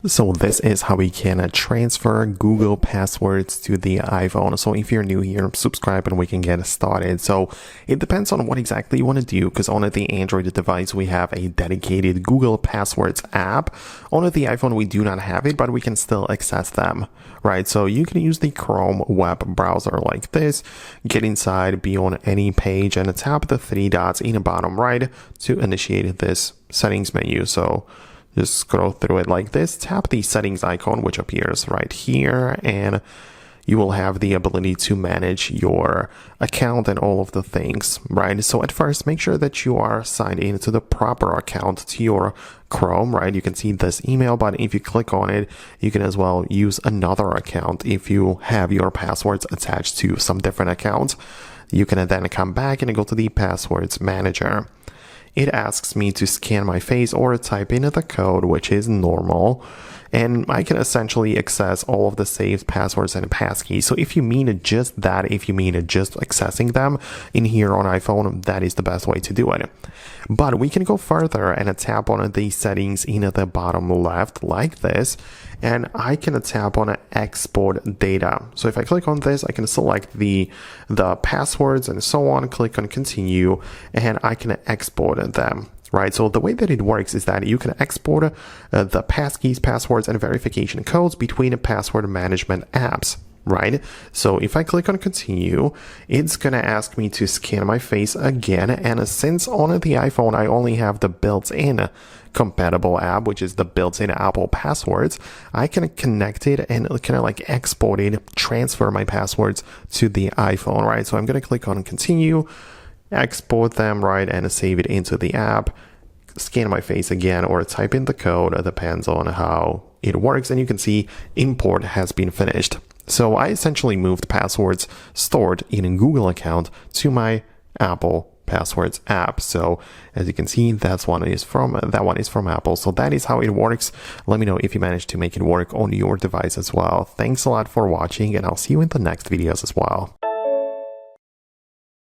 So this is how we can transfer Google passwords to the iPhone. So if you're new here, subscribe and we can get started. So it depends on what exactly you want to do, because on the Android device, we have a dedicated Google Passwords app. On the iPhone, we do not have it, but we can still access them, right? So you can use the Chrome web browser like this, get inside, be on any page, and tap the three dots in the bottom right to initiate this settings menu. So just scroll through it like this, tap the settings icon, which appears right here, and you will have the ability to manage your account and all of the things, right? So at first, make sure that you are signed into the proper account to your Chrome, right? You can see this email, but if you click on it, you can as well use another account if you have your passwords attached to some different accounts. You can then come back and go to the passwords manager. It asks me to scan my face or type in the code, which is normal, and I can essentially access all of the saved passwords and passkeys. So if you mean just that, if you mean just accessing them in here on iPhone, that is the best way to do it. But we can go further and tap on the settings in the bottom left like this, and I can tap on export data. So if I click on this, I can select the passwords and so on, click on continue, and I can export them. Right, so the way that it works is that you can export the passkeys, passwords, and verification codes between password management apps. Right, so if I click on continue, it's gonna ask me to scan my face again, and since on the iPhone I only have the built-in compatible app, which is the built-in Apple passwords, I can connect it and kind of like export it, transfer my passwords to the iPhone. Right, so I'm gonna click on continue, export them, right, and save it into the app, scan my face again, or type in the code. It depends on how it works, and you can see import has been finished. So I essentially moved passwords stored in a Google account to my Apple Passwords app. So as you can see, that one is from Apple. So that is how it works. Let me know if you managed to make it work on your device as well. Thanks a lot for watching, and I'll see you in the next videos as well.